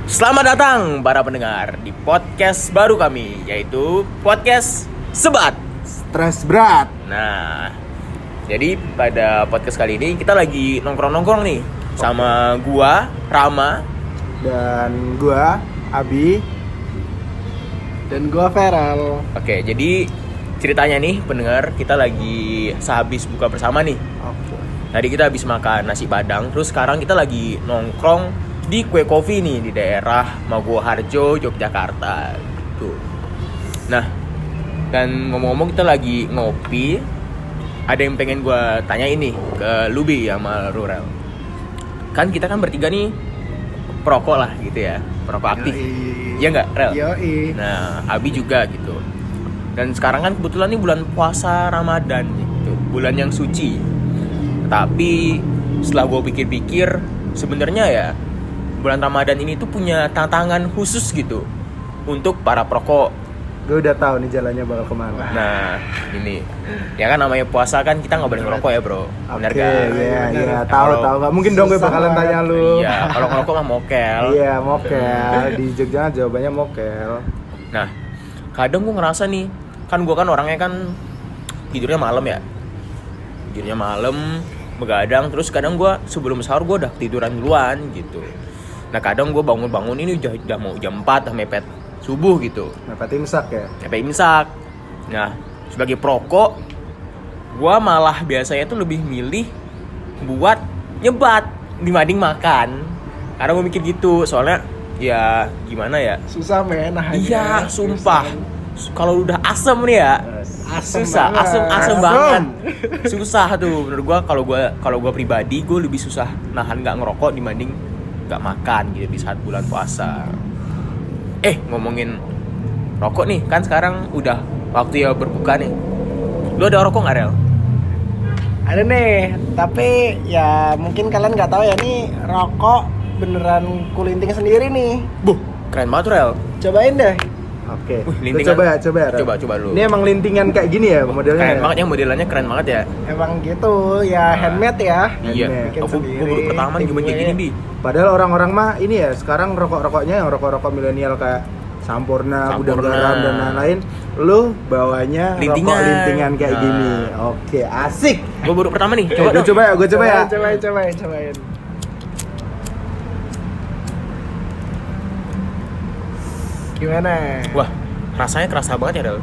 Selamat datang para pendengar di podcast baru kami, yaitu podcast Sebat Stres berat. Nah, jadi pada podcast kali ini kita lagi nongkrong-nongkrong nih sama gua, Rama, Dan gua Abi. Dan gua Feral. Oke, jadi ceritanya nih pendengar, kita lagi sehabis buka bersama nih. Oke. Tadi kita habis makan nasi padang, terus sekarang kita lagi nongkrong di Kue Coffee nih di daerah Maguwoharjo, Yogyakarta gitu. Nah, dan ngomong-ngomong kita lagi ngopi. Ada yang pengen gue tanya ini ke Lubi sama Rurel. Kan kita kan bertiga nih perokok lah gitu ya, perokok aktif. Iya nggak, Rel? Yoi. Nah, Abi juga gitu. Dan sekarang kan kebetulan nih bulan puasa Ramadan gitu, bulan yang suci. Tapi setelah gue pikir-pikir, sebenarnya ya bulan Ramadan ini tuh punya tantangan khusus gitu untuk para perokok. Gue udah tahu nih jalannya bakal kemana. Nah, ini ya kan namanya puasa kan kita nggak boleh ngerokok ya bro, benar Oke, kan? iya, tahu. Nggak mungkin dong gue Susah bakalan banget. tanya lu. Iya, kalau ngerokok mah mokel. Iya, mokel. Di Jogja jawabannya mokel. Nah, kadang gue ngerasa nih, kan gue kan orangnya kan tidurnya malam ya, tidurnya malam, begadang. Terus kadang gue sebelum sahur gue udah tiduran duluan gitu. Nah kadang gue bangun-bangun ini udah mau jam 4 udah mepet subuh gitu, Mepet imsak ya. mepet imsak. Nah sebagai perokok, gue malah biasanya tuh lebih milih buat nyebat dibanding makan. Karena gue mikir gitu, soalnya ya gimana ya. Susah men. Iya sumpah, kalau udah asem nih ya Asem susah, banget. asem banget. Susah tuh menurut gua. Kalau gua pribadi, gua lebih susah nahan nggak ngerokok dibanding nggak makan gitu di saat bulan puasa. Ngomongin rokok nih, kan sekarang udah waktu ya berbuka nih. Lu ada rokok nggak, Rel? Ada nih, tapi ya mungkin kalian nggak tahu ya, nih rokok beneran kulinting sendiri nih. Keren banget, Rel. Cobain deh. Oke. Gua Lintingan. coba ya. Ren. Coba dulu. Ini emang lintingan kayak gini ya modelnya. Keren ya? banget ya, modelannya keren banget ya. Emang gitu ya, handmade ya. Iya. Bikin Gua sendiri. baru pertama nih gimana kayak gini, Bi. Padahal orang-orang mah ini ya sekarang rokok-rokoknya yang rokok-rokok milenial kayak Sampurna, Gudang Garam dan lain-lain. Lu bawanya Lintingan. rokok lintingan kayak Nah. gini. Oke, asik. Gua baru pertama nih. Gue coba ya. Cobain. Gimana? Wah, rasanya kerasa banget ya, Rel.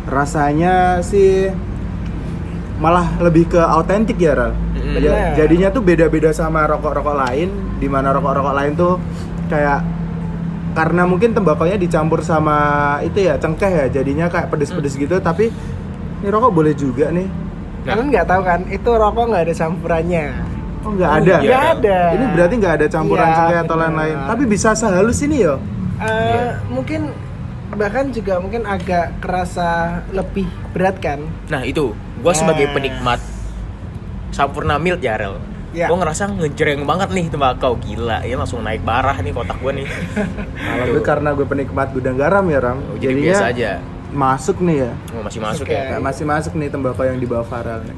Rasanya sih malah lebih ke autentik ya, Ral. Mm-mm. Bener. Jadinya tuh beda-beda sama rokok-rokok lain, di mana rokok-rokok lain tuh kayak karena mungkin tembakonya dicampur sama itu ya cengkeh ya, jadinya kayak pedes-pedes gitu. Tapi ini rokok boleh juga nih. Kalian nggak tahu kan, itu rokok nggak ada campurannya. Oh nggak ada. iya. Nggak ada. Ini berarti nggak ada campuran Iya, cengkeh atau bener. lain-lain. Tapi bisa sehalus ini yo. Mungkin bahkan juga mungkin agak kerasa lebih berat kan. Nah itu, gue sebagai Nah. penikmat Sampurna Mild ya, Rel. Ya. Gue ngerasa ngejreng banget nih tembakau, gila. Ya langsung naik barah nih kotak gue nih. Kalau gue karena gue penikmat Gudang Garam ya, Ram. Oh, jadi biasa aja. masuk nih ya. Oh, masih masuk Oke. ya. Nah, masih masuk nih tembakau yang dibawa Farel nih.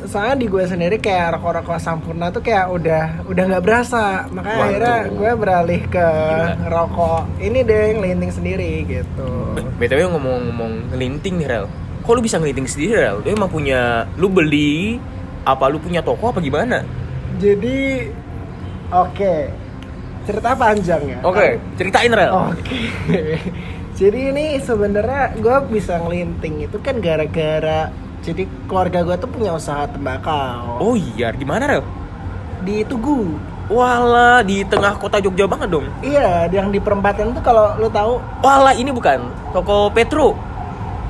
Soalnya di gue sendiri kayak rokok-rokok Sampurna tuh kayak udah nggak berasa, makanya Waduh. akhirnya gue beralih ke Gila. rokok ini deh, ngelinting sendiri gitu. BTW ngomong-ngomong ngelinting nih, Rel. Kok lu bisa ngelinting sendiri, Rel? Lu emang punya, lu beli apa lu punya toko apa gimana? Jadi oke, cerita panjang ya. Oke, ceritain, Rel. Oke. Jadi ini sebenarnya gue bisa ngelinting itu kan gara-gara jadi keluarga gue tuh punya usaha tembakau Oh iya, di mana, Rel? di Tugu. Walah, di tengah kota Jogja banget dong. Iya, yang di perempatan tuh kalau lu tahu, Walah, ini bukan toko Petro.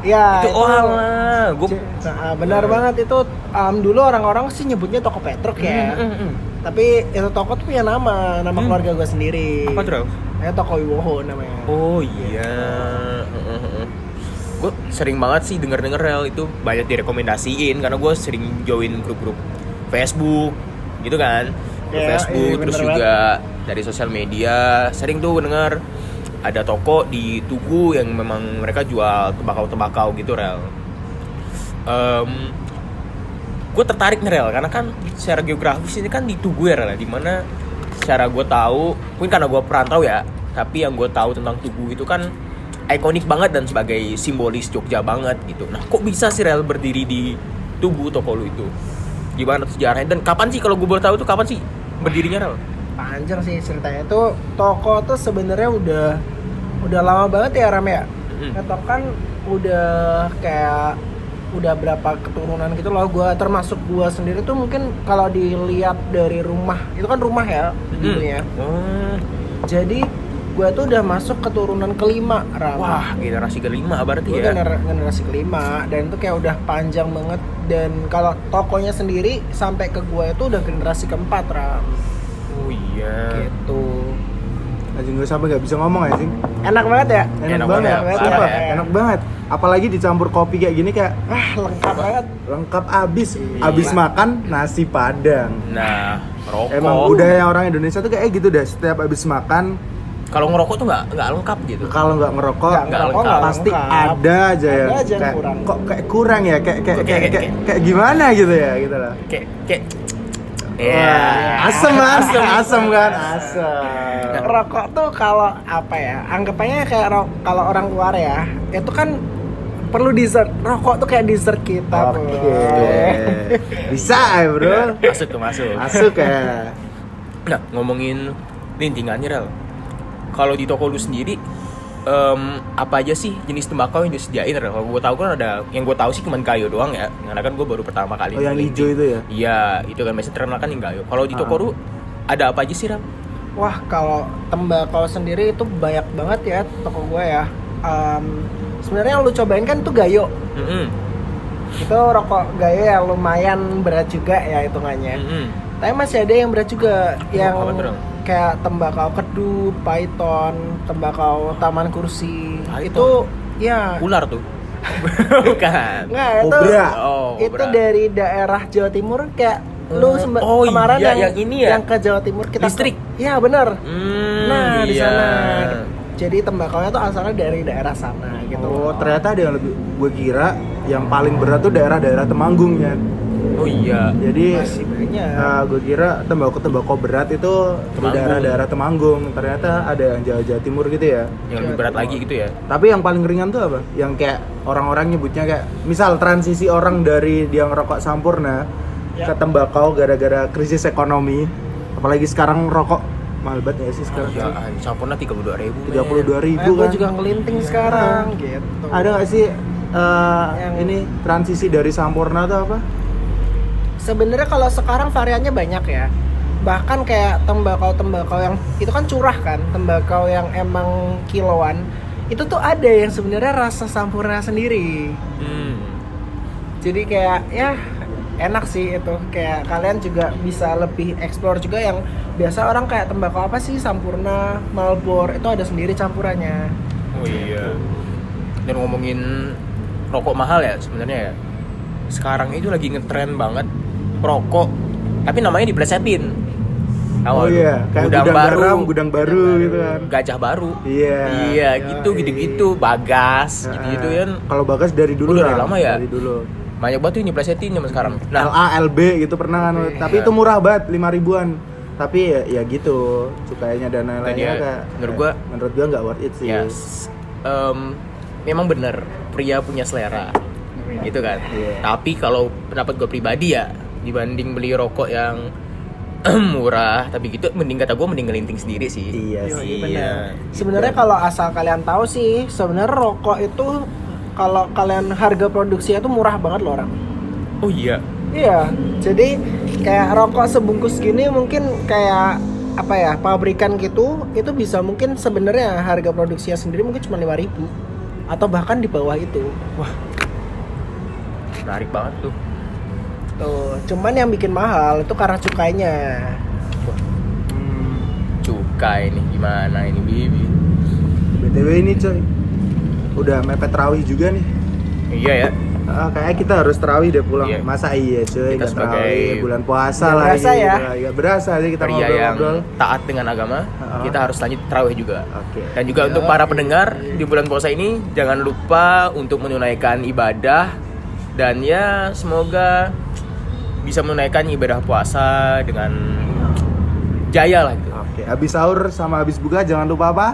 ya Itu walah, gue Nah, benar banget itu. Dulu orang-orang sih nyebutnya toko Petruk ya. Tapi itu toko tuh punya nama keluarga gue sendiri. Apa tuh, Rel? Toko Wiwoho namanya. Oh iya. Gue sering banget sih denger Rel itu banyak direkomendasiin karena gue sering join grup-grup Facebook gitu kan. Grup Ya, Facebook iya, terus bener juga dari sosial media sering tuh denger ada toko di Tugu yang memang mereka jual tembakau gitu, Rel. Gue tertarik nih, Rel, karena kan secara geografis ini kan di Tugu ya, Rel, dimana secara gue tahu, mungkin karena gue perantau ya, tapi yang gue tahu tentang Tugu itu kan ikonik banget dan sebagai simbolis Jogja banget gitu. Nah, kok bisa sih Rel berdiri di Tugu toko lu itu? Gimana tuh sejarahnya dan kapan sih, kalau gue boleh tahu tuh kapan sih berdirinya Rel? Panjang sih ceritanya. Itu toko tuh sebenarnya udah lama banget ya Ram ya. Atau kan udah kayak udah berapa keturunan gitu loh. Termasuk gua sendiri tuh mungkin kalau dilihat dari rumah, itu kan rumah ya dulunya. Jadi gua tuh udah masuk keturunan kelima Ram. Wah, generasi kelima berarti Gua ya. generasi kelima dan itu kayak udah panjang banget. Dan kalau tokonya sendiri sampai ke gua itu udah generasi keempat Ram. Oh iya. Gitu. Anjing gue sampai nggak bisa ngomong anjing. Enak banget ya? Enak banget, banget, parah sumpah, ya. enak banget. Apalagi dicampur kopi kayak gini kayak Lengkap banget. lengkap abis. Iya. Abis makan nasi padang. Nah, rokok. Emang budaya orang Indonesia tuh kayak gitu deh. Setiap abis makan, Kalau ngerokok tuh nggak lengkap gitu. kalau nggak ngerokok Nggak lengkap. nggak pasti lengkap. ada aja Ada yang aja yang kayak, kurang. kok kayak kurang ya, Kayak- kayak gimana gitu ya, gitu lah. Kayak Wah, asem kan? Asem kan? Asem. Rokok tuh kalau apa ya? Anggapannya kayak kalau orang luar ya, itu kan perlu dessert. Rokok tuh kayak dessert kita, Oke. Bro. Bisa ya, Bro. masuk tuh masuk. Masuk ya. Nah, ngomongin lintingannya Rel. Kalau di toko lu sendiri apa aja sih jenis tembakau yang disediain Rel? Kalau gue tahu kan ada, yang gue tahu sih cuma Gayo doang ya. Karena kan gue baru pertama kali. Oh, yang ngelinting. hijau itu ya? Iya, itu kan biasanya terkenal kan yang Gayo. Kalau di toko lu ada apa aja sih Rel? Wah, kalau tembakau sendiri itu banyak banget ya toko gue ya. Sebenarnya yang lu cobain kan tuh Gayo. Itu rokok Gayo yang lumayan berat juga ya hitungannya. Tapi masih ada yang berat juga, yang apa tuh, Rel? kayak tembakau kedu, python, tembakau taman kursi. Python? Itu ya Ular tuh. Bukan. enggak itu Kobra. Oh, itu kobra. dari daerah Jawa Timur kayak lu Oh kemarin iya, yang ini ya? yang ke Jawa Timur kita Listrik. Iya benar. Nah, di iya. sana. Jadi tembakaunya tuh asalnya dari daerah sana gitu. Oh, ternyata ada yang lebih, gue kira yang paling berat tuh daerah-daerah Temanggungnya. Oh iya. Jadi Masih banyak. gue kira tembakau berat itu di Temanggung. daerah-daerah Temanggung. Ternyata ada yang Jawa Timur gitu ya. Yang lebih berat lagi gitu ya. Tapi yang paling ringan tuh apa? Yang kayak orang-orang nyebutnya kayak misal transisi orang dari dia ngerokok Sampurna ke tembakau gara-gara krisis ekonomi. Apalagi sekarang rokok mahal banget ya sih sekarang. Ya, Sampurna 32.000. 32.000 Gue kan. juga ngelinting sekarang gitu. Ada nggak sih Yang- ini transisi dari Sampurna tuh apa? Sebenarnya kalau sekarang variannya banyak ya. Bahkan kayak tembakau yang itu kan curah kan, tembakau yang emang kiloan. Itu tuh ada yang sebenarnya rasa Sampurna sendiri. Jadi kayak ya enak sih itu. Kayak kalian juga bisa lebih explore juga yang biasa orang kayak tembakau apa sih Sampurna, Marlboro itu ada sendiri campurannya. Oh iya. Dan ngomongin rokok mahal ya sebenarnya ya. Sekarang itu lagi ngetren banget rokok, tapi namanya diplesetin. Tahu Oh lu? iya, kayak gudang baru gitu kan. Gajah baru. Iya. Iya, gitu-gitu, Bagas, gitu-gitu kan. Kalau Bagas dari dulu Udah lah. lama ya? Dari dulu. Banyak banget tuh nyeplesetin zaman sekarang. Nah, LA, LB gitu pernah kan. Tapi Iya. itu murah banget, 5 ribuan. Tapi ya gitu, cukainya dan lain-lainnya ya, kayak menurut gua nggak worth it sih. ya, memang bener pria punya selera, gitu kan. Iya. Tapi kalau pendapat gue pribadi ya, dibanding beli rokok yang murah, tapi gitu, mending ngelinting sendiri sih. Iya Iya, sih. benar. Iya. Sebenarnya kalau asal kalian tahu sih, sebenarnya rokok itu kalau kalian harga produksinya itu murah banget loh orang. Oh iya. Iya, jadi kayak rokok sebungkus gini mungkin kayak apa ya, pabrikan gitu, itu bisa mungkin sebenarnya harga produksinya sendiri mungkin cuma 5.000 atau bahkan di bawah itu. Menarik banget tuh. Tuh, cuman yang bikin mahal itu karena cukainya. Cukai nih gimana ini Bibi? BTW ini coy, udah mepet terawih juga nih. Iya ya. Kayaknya kita harus terawih deh pulang. Iya. Masa iya cuy, Kita nggak sebagai terawih bulan puasa Nggak lagi. berasa ya? Nggak berasa sih kita Pria yang ngobrol-ngobrol. taat dengan agama, kita harus lanjut terawih juga. Oke. Dan juga untuk para pendengar di bulan puasa ini jangan lupa untuk menunaikan ibadah dan ya semoga bisa menunaikan ibadah puasa dengan jaya lah gitu. Oke, habis sahur sama habis buka jangan lupa apa?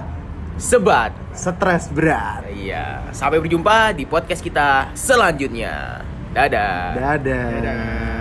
Sebat. Stres berat. Iya, sampai berjumpa di podcast kita selanjutnya. Dadah. Dadah. Dadah.